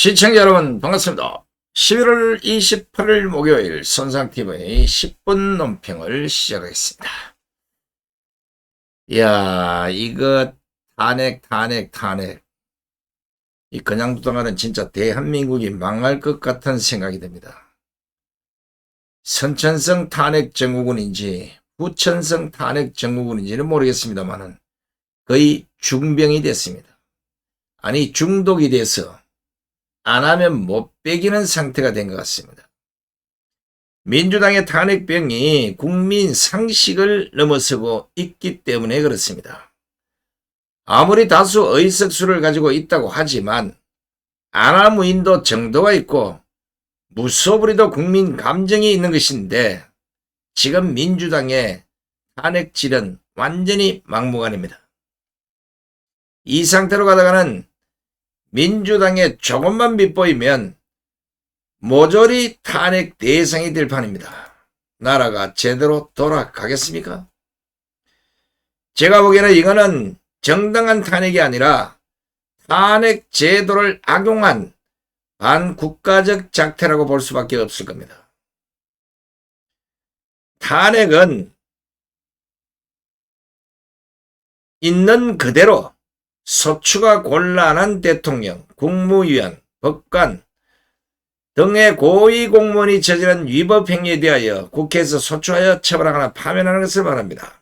시청자 여러분 반갑습니다. 11월 28일 목요일 손상TV의 10분 논평을 시작하겠습니다. 이야, 이거 탄핵. 이 그냥 두다가는 진짜 대한민국이 망할 것 같은 생각이 듭니다. 선천성 탄핵 증후군인지 후천성 탄핵 증후군인지는 모르겠습니다만은 거의 중병이 됐습니다. 아니, 중독이 돼서 안 하면 못 빼기는 상태가 된 것 같습니다. 민주당의 탄핵병이 국민 상식을 넘어서고 있기 때문에 그렇습니다. 아무리 다수 의석수를 가지고 있다고 하지만 아나무인도 정도가 있고 무소불위도 국민 감정이 있는 것인데 지금 민주당의 탄핵질은 완전히 막무가내입니다. 이 상태로 가다가는 민주당에 조금만 빗보이면 모조리 탄핵 대상이 될 판입니다. 나라가 제대로 돌아가겠습니까? 제가 보기에는 이거는 정당한 탄핵이 아니라 탄핵 제도를 악용한 반국가적 작태라고 볼 수밖에 없을 겁니다. 탄핵은 있는 그대로 소추가 곤란한 대통령, 국무위원, 법관 등의 고위공무원이 저지른 위법 행위에 대하여 국회에서 소추하여 처벌하거나 파면하는 것을 말합니다.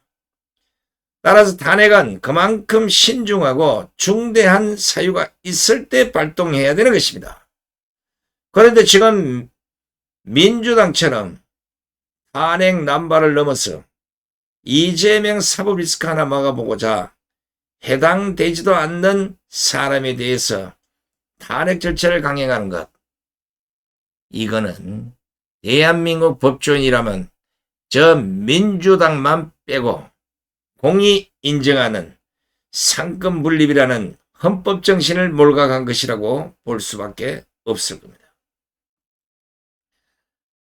따라서 탄핵은 그만큼 신중하고 중대한 사유가 있을 때 발동해야 되는 것입니다. 그런데 지금 민주당처럼 탄핵 남발을 넘어서 이재명 사법 리스크 하나 막아보고자 해당되지도 않는 사람에 대해서 탄핵 절차를 강행하는 것, 이거는 대한민국 법조인이라면 저 민주당만 빼고 공이 인정하는 상권 분립이라는 헌법 정신을 몰각한 것이라고 볼 수밖에 없을 겁니다.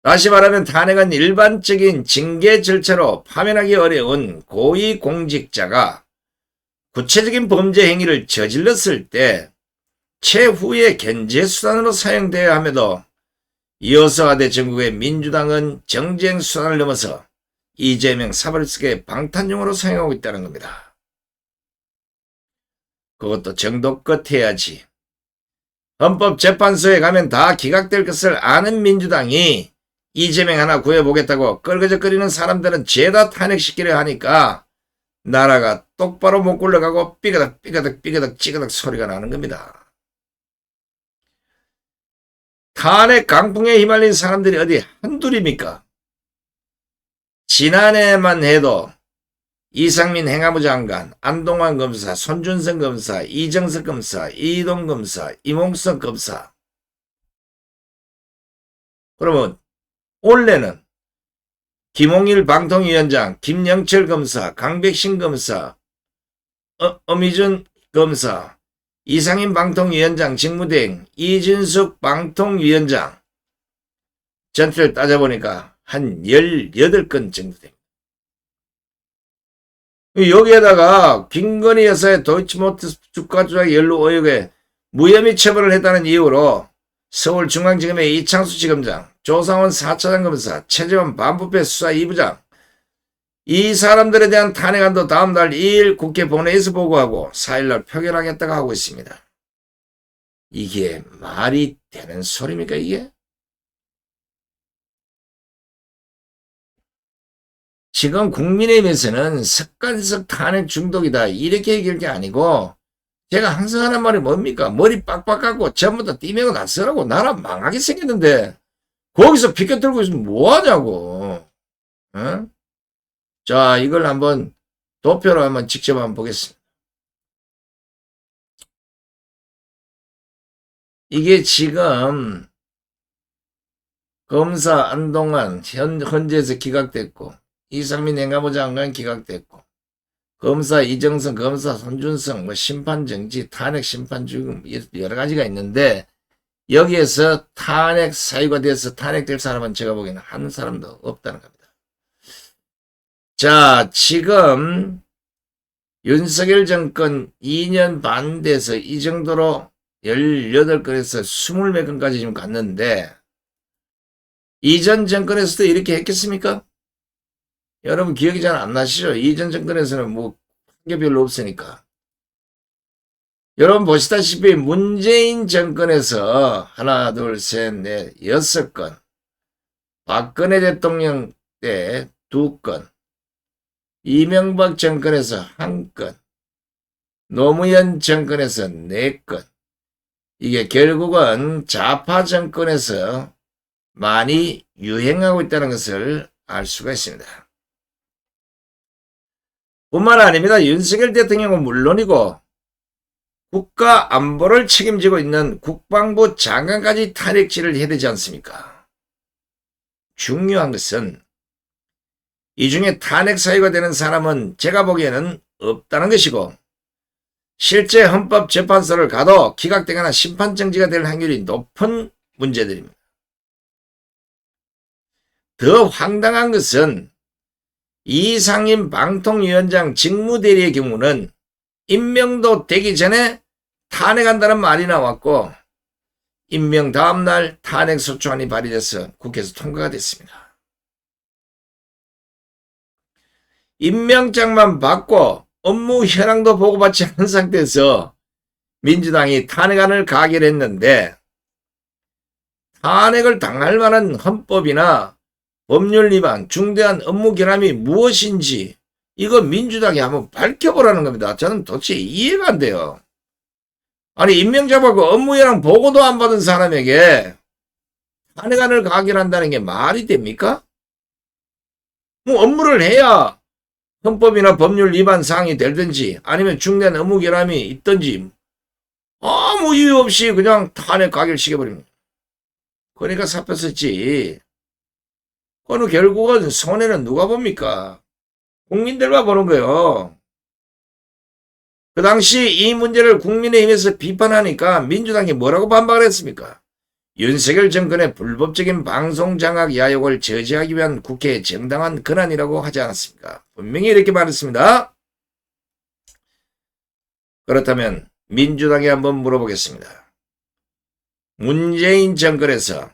다시 말하면 탄핵은 일반적인 징계 절차로 파면하기 어려운 고위공직자가 구체적인 범죄 행위를 저질렀을 때 최후의 견제수단으로 사용되어야 함에도 여서하대 전국의 민주당은 정쟁수단을 넘어서 이재명 사법리스크의 방탄용으로 사용하고 있다는 겁니다. 그것도 정도껏 해야지. 헌법재판소에 가면 다 기각될 것을 아는 민주당이 이재명 하나 구해보겠다고 끌거적거리는 사람들은 죄다 탄핵시키려 하니까 나라가 똑바로 못 굴러가고 삐그덕 찌그덕 소리가 나는 겁니다. 탄핵 강풍에 휘말린 사람들이 어디 한둘입니까? 지난해만 해도 이상민 행안부 장관, 안동환 검사, 손준성 검사, 이정석 검사, 이동 검사, 이몽석 검사. 그러면 올해는 김홍일 방통위원장, 김영철 검사, 강백신 검사, 엄희준 검사, 이상인 방통위원장 직무대행, 이진숙 방통위원장 전체를 따져보니까 한 18건 정도 됩니다. 여기에다가 김건희 여사의 도이치모터스 주가 조작 연루 의혹에 무혐의 처벌을 했다는 이유로 서울중앙지검의 이창수 지검장, 조상원 4차장 검사, 최재원 반부패 수사 2부장, 이 사람들에 대한 탄핵안도 다음 달 2일 국회 본회의에서 보고하고 4일날 표결하겠다고 하고 있습니다. 이게 말이 되는 소리입니까, 이게? 지금 국민의힘에서는 습관적 탄핵 중독이다, 이렇게 얘기할 게 아니고, 제가 항상 하는 말이 뭡니까? 머리 빡빡 깎고 전부 다 띠매고 나서라고. 나라 망하게 생겼는데 거기서 피켓 들고 있으면 뭐하냐고. 어? 자, 이걸 한번 도표로 한번 직접 한번 보겠습니다. 이게 지금 검사 안동환 헌재에서 기각됐고, 이상민 행안부 장관 기각됐고, 검사 이정성, 검사 손준성, 심판정지, 탄핵 심판 중 여러 가지가 있는데 여기에서 탄핵 사유가 돼서 탄핵될 사람은 제가 보기에는 한 사람도 없다는 겁니다. 자, 지금 윤석열 정권 2년 반 돼서 이 정도로 18건에서 20몇 건까지 지금 갔는데 이전 정권에서도 이렇게 했겠습니까? 여러분 기억이 잘 안 나시죠? 이전 정권에서는 뭐 한 게 별로 없으니까. 여러분 보시다시피 문재인 정권에서 하나, 둘, 셋, 넷, 6건, 박근혜 대통령 때 2건, 이명박 정권에서 1건, 노무현 정권에서 4건, 이게 결국은 좌파 정권에서 많이 유행하고 있다는 것을 알 수가 있습니다. 뿐만 아닙니다. 윤석열 대통령은 물론이고 국가 안보를 책임지고 있는 국방부 장관까지 탄핵질을 해야 되지 않습니까? 중요한 것은 이 중에 탄핵 사유가 되는 사람은 제가 보기에는 없다는 것이고 실제 헌법재판소를 가도 기각되거나 심판정지가 될 확률이 높은 문제들입니다. 더 황당한 것은 이상임 방통위원장 직무대리의 경우는 임명도 되기 전에 탄핵한다는 말이 나왔고 임명 다음날 탄핵소추안이 발의돼서 국회에서 통과가 됐습니다. 임명장만 받고 업무 현황도 보고받지 않은 상태에서 민주당이 탄핵안을 가결했는데 탄핵을 당할 만한 헌법이나 법률 위반, 중대한 업무 결함이 무엇인지 이거 민주당이 한번 밝혀보라는 겁니다. 저는 도대체 이해가 안 돼요. 아니 임명자받고 업무 현황 보고도 안 받은 사람에게 탄핵안을 가결한다는 게 말이 됩니까? 뭐 업무를 해야 헌법이나 법률 위반 사항이 되든지 아니면 중대한 업무 결함이 있든지 아무 이유 없이 그냥 탄핵 가결시켜버립니다. 그러니까 사표 썼지. 그건 결국은 손해는 누가 봅니까? 국민들만 보는 거예요. 그 당시 이 문제를 국민의힘에서 비판하니까 민주당이 뭐라고 반박을 했습니까? 윤석열 정권의 불법적인 방송장악 야욕을 저지하기 위한 국회의 정당한 권한이라고 하지 않았습니까? 분명히 이렇게 말했습니다. 그렇다면 민주당에 한번 물어보겠습니다. 문재인 정권에서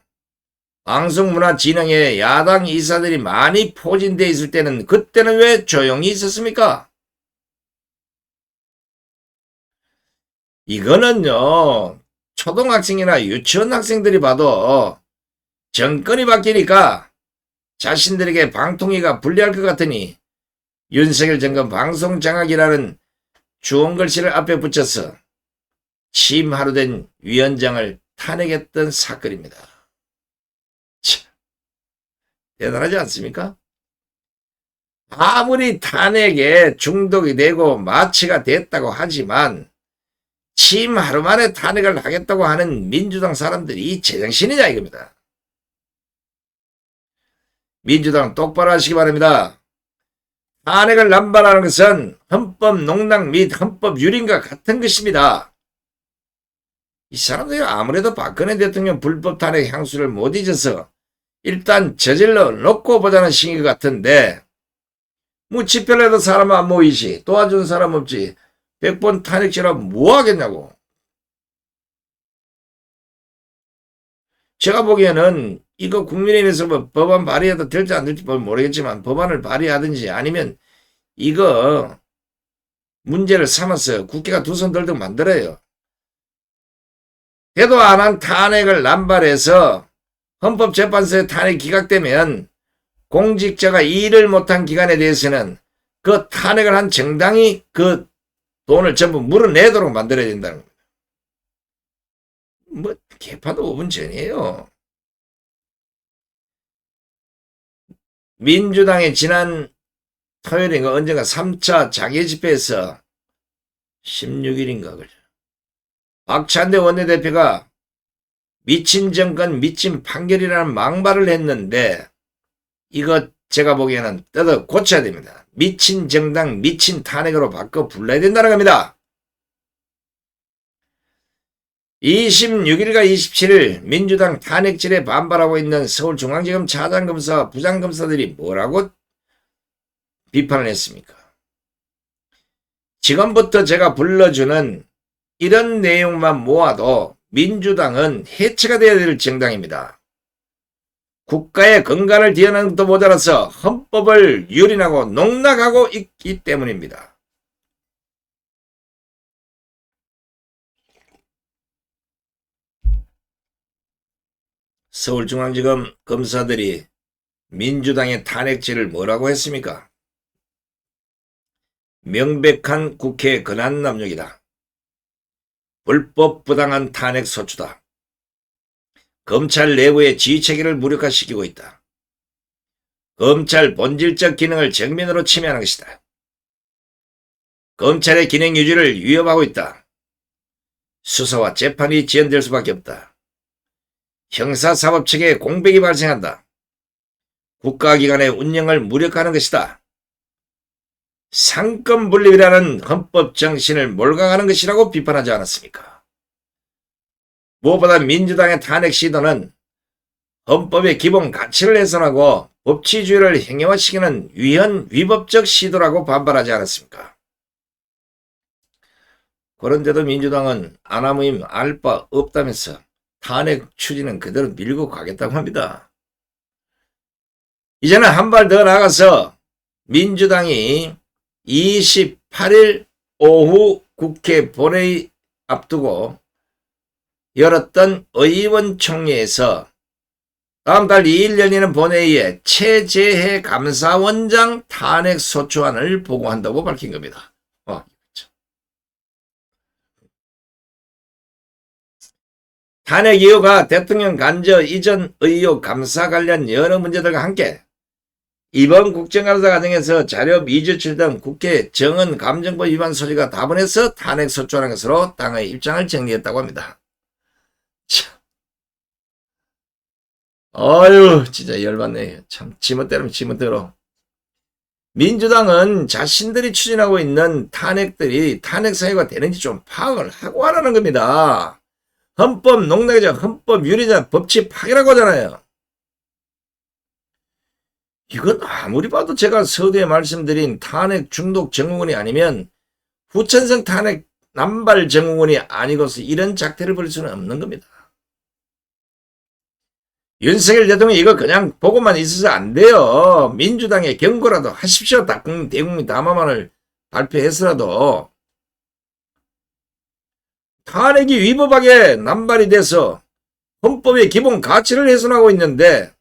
방송문화 진흥에 야당 이사들이 많이 포진되어 있을 때는 그때는 왜 조용히 있었습니까? 이거는요. 초등학생이나 유치원 학생들이 봐도 정권이 바뀌니까 자신들에게 방통위가 불리할 것 같으니 윤석열 정권 방송장악이라는 주홍글씨를 앞에 붙여서 취임 하루 된 위원장을 탄핵했던 사건입니다. 참, 대단하지 않습니까? 아무리 탄핵에 중독이 되고 마취가 됐다고 하지만 취임 하루 만에 탄핵을 하겠다고 하는 민주당 사람들이 제정신이냐 이겁니다. 민주당 똑바로 하시기 바랍니다. 탄핵을 남발하는 것은 헌법 농락 및 헌법 유린과 같은 것입니다. 이 사람들이 아무래도 박근혜 대통령 불법 탄핵 향수를 못 잊어서 일단 저질러 놓고 보자는 식인 것 같은데 뭐 집회라도 사람 안 모이지 도와준 사람 없지 100번 탄핵질하면 뭐 하겠냐고. 제가 보기에는 이거 국민의힘에서 뭐 법안 발의해도 될지 안 될지 모르겠지만 법안을 발의하든지 아니면 이거 문제를 삼아서 국회가 두 손 들듯 만들어요. 해도 안 한 탄핵을 남발해서 헌법재판소에 탄핵 기각되면 공직자가 일을 못한 기간에 대해서는 그 탄핵을 한 정당이 그 돈을 전부 물어내도록 만들어야 된다는 겁니다. 뭐 개파도 5분 전이에요. 민주당의 지난 토요일인가 언젠가 3차 장애집회에서 16일인가 그죠. 박찬대 원내대표가 미친 정권 미친 판결이라는 망발을 했는데 이거 제가 보기에는 뜯어 고쳐야 됩니다. 미친 정당 미친 탄핵으로 바꿔 불러야 된다는 겁니다. 26일과 27일 민주당 탄핵질에 반발하고 있는 서울중앙지검 차장검사와 부장검사들이 뭐라고 비판을 했습니까? 지금부터 제가 불러주는 이런 내용만 모아도 민주당은 해체가 되어야 될 정당입니다. 국가의 건강을 뒤흔는 것도 모자라서 헌법을 유린하고 농락하고 있기 때문입니다. 서울중앙지검 검사들이 민주당의 탄핵질을 뭐라고 했습니까? 명백한 국회 권한 남용이다. 불법 부당한 탄핵 소추다. 검찰 내부의 지휘체계를 무력화시키고 있다. 검찰 본질적 기능을 정면으로 침해하는 것이다. 검찰의 기능 유지를 위협하고 있다. 수사와 재판이 지연될 수밖에 없다. 형사사법체계에 공백이 발생한다. 국가기관의 운영을 무력화하는 것이다. 상권분립이라는 헌법 정신을 몰각하는 것이라고 비판하지 않았습니까? 무엇보다 민주당의 탄핵 시도는 헌법의 기본 가치를 훼손하고 법치주의를 행해화시키는 위법적 시도라고 반발하지 않았습니까? 그런데도 민주당은 아나무임 알 바 없다면서 탄핵 추진은 그대로 밀고 가겠다고 합니다. 이제는 한 발 더 나가서 민주당이 28일 오후 국회 본회의 앞두고 열었던 의원총회에서 다음 달 2일 열리는 본회의에 최재해 감사원장 탄핵 소추안을 보고한다고 밝힌 겁니다. 탄핵 이유가 대통령 간저 이전 의혹 감사 관련 여러 문제들과 함께 이번 국정감사 과정에서 자료 미제출 등 국회 정언 감정법 위반 소지가 다분해서 탄핵 소추하는 것으로 당의 입장을 정리했다고 합니다. 참. 어휴 진짜 열받네. 참 지멋대로면 지멋대로. 민주당은 자신들이 추진하고 있는 탄핵들이 탄핵 사유가 되는지 좀 파악을 하고 하라는 겁니다. 헌법 농락이자 헌법 유리자 법치 파괴라고 하잖아요. 이건 아무리 봐도 제가 서두에 말씀드린 탄핵 중독 증후군이 아니면 후천성 탄핵 남발 증후군이 아니고서 이런 작태를 벌일 수는 없는 겁니다. 윤석열 대통령이 이거 그냥 보고만 있어서 안 돼요. 민주당에 경고라도 하십시오. 대국민 담화만을 발표해서라도. 탄핵이 위법하게 남발이 돼서 헌법의 기본 가치를 훼손하고 있는데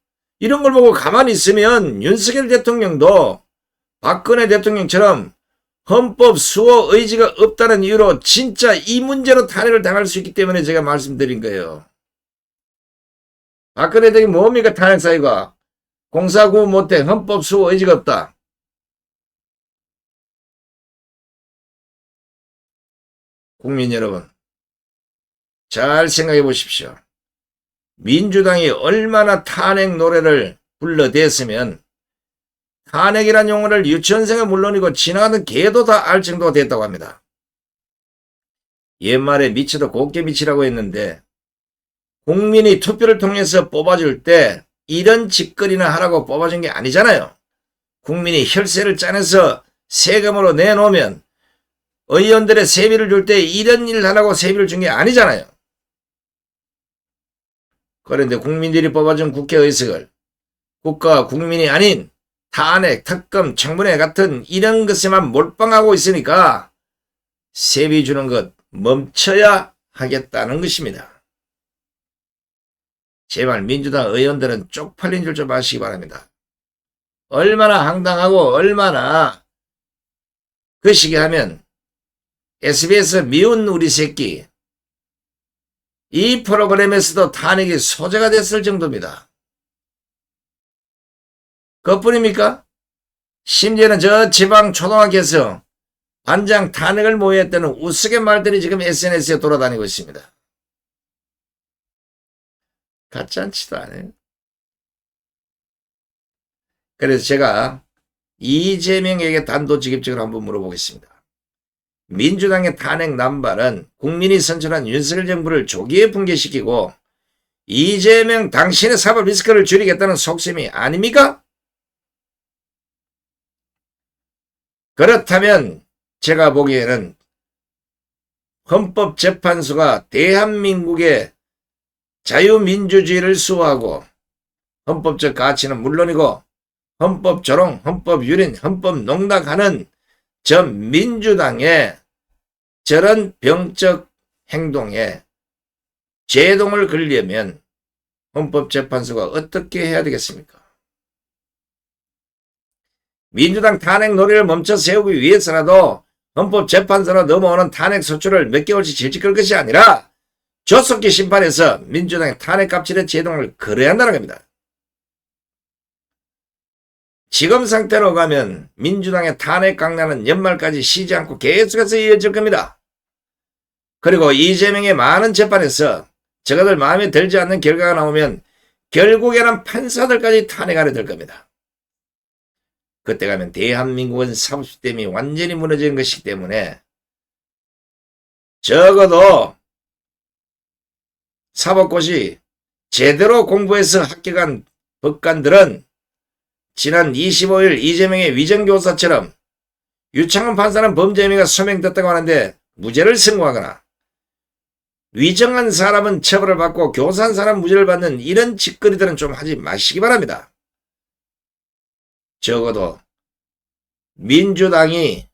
이런 걸 보고 가만히 있으면 윤석열 대통령도 박근혜 대통령처럼 헌법 수호 의지가 없다는 이유로 진짜 이 문제로 탄핵을 당할 수 있기 때문에 제가 말씀드린 거예요. 박근혜 대통령이 뭡니까 탄핵 사유가? 공사구 못해 헌법 수호 의지가 없다. 국민 여러분 잘 생각해 보십시오. 민주당이 얼마나 탄핵 노래를 불러댔으면 탄핵이란 용어를 유치원생은 물론이고 지나가는 개도 다 알 정도가 됐다고 합니다. 옛말에 미쳐도 곱게 미치라고 했는데 국민이 투표를 통해서 뽑아줄 때 이런 짓거리나 하라고 뽑아준 게 아니잖아요. 국민이 혈세를 짜내서 세금으로 내놓으면 의원들의 세비를 줄 때 이런 일 하라고 세비를 준 게 아니잖아요. 그런데 국민들이 뽑아준 국회의석을 국가와 국민이 아닌 탄핵, 특검, 청문회 같은 이런 것에만 몰빵하고 있으니까 세비 주는 것 멈춰야 하겠다는 것입니다. 제발 민주당 의원들은 쪽팔린 줄 좀 아시기 바랍니다. 얼마나 황당하고 얼마나 그 시기 하면 SBS 미운 우리 새끼 이 프로그램에서도 탄핵이 소재가 됐을 정도입니다. 그것뿐입니까? 심지어는 저 지방 초등학교에서 반장 탄핵을 모의했다는 우스갯말들이 지금 SNS에 돌아다니고 있습니다. 가짜치도 않아요. 그래서 제가 이재명에게 단도직입적으로 한번 물어보겠습니다. 민주당의 탄핵 남발은 국민이 선출한 윤석열 정부를 조기에 붕괴시키고 이재명 당신의 사법 리스크를 줄이겠다는 속셈이 아닙니까? 그렇다면 제가 보기에는 헌법재판소가 대한민국의 자유민주주의를 수호하고 헌법적 가치는 물론이고 헌법 조롱, 헌법 유린, 헌법 농락하는 전 민주당의 저런 병적 행동에 제동을 걸려면 헌법재판소가 어떻게 해야 되겠습니까? 민주당 탄핵 논의를 멈춰 세우기 위해서라도 헌법재판소로 넘어오는 탄핵 소추를 몇 개월씩 질질 끌 것이 아니라 조속히 심판해서 민주당의 탄핵 갑질의 제동을 걸어야 한다는 겁니다. 지금 상태로 가면 민주당의 탄핵 강란은 연말까지 쉬지 않고 계속해서 이어질 겁니다. 그리고 이재명의 많은 재판에서 저가들 마음에 들지 않는 결과가 나오면 결국에는 판사들까지 탄핵하려 될 겁니다. 그때 가면 대한민국은 사법시스템이 완전히 무너지는 것이기 때문에 적어도 사법고시 제대로 공부해서 합격한 법관들은 지난 25일 이재명의 위정교사처럼 유창훈 판사는 범죄 혐의가 소명됐다고 하는데 무죄를 선고하거나 위정한 사람은 처벌을 받고 교사한 사람은 무죄를 받는 이런 짓거리들은 좀 하지 마시기 바랍니다. 적어도 민주당이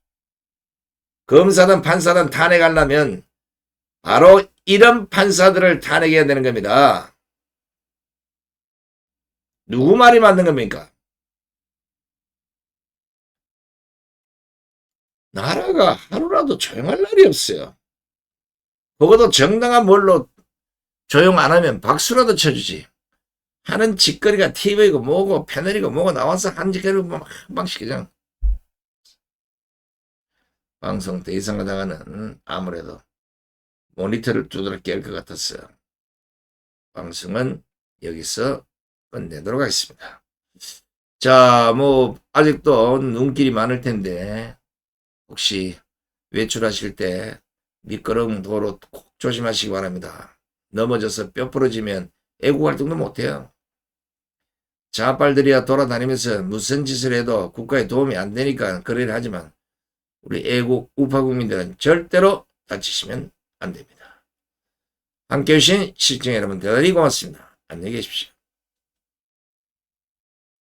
검사든 판사든 탄핵하려면 바로 이런 판사들을 탄핵해야 되는 겁니다. 누구 말이 맞는 겁니까? 나라가 하루라도 조용할 날이 없어요. 적어도 정당한 뭘로 조용 안 하면 박수라도 쳐주지. 하는 짓거리가 TV고 뭐고 패널이고 뭐고 나와서 한 짓거리 한 방씩 그냥 방송 더 이상 하다가는 아무래도 모니터를 두드러 깰 것 같았어요. 방송은 여기서 끝내도록 하겠습니다. 자, 뭐 아직도 눈길이 많을 텐데 혹시 외출하실 때 미끄러운 도로 꼭 조심하시기 바랍니다. 넘어져서 뼈 부러지면 애국 활동도 못해요. 자빨들이야 돌아다니면서 무슨 짓을 해도 국가에 도움이 안 되니까 그러려 하지만 우리 애국 우파 국민들은 절대로 다치시면 안 됩니다. 함께해 주신 시청자 여러분 대단히 고맙습니다. 안녕히 계십시오.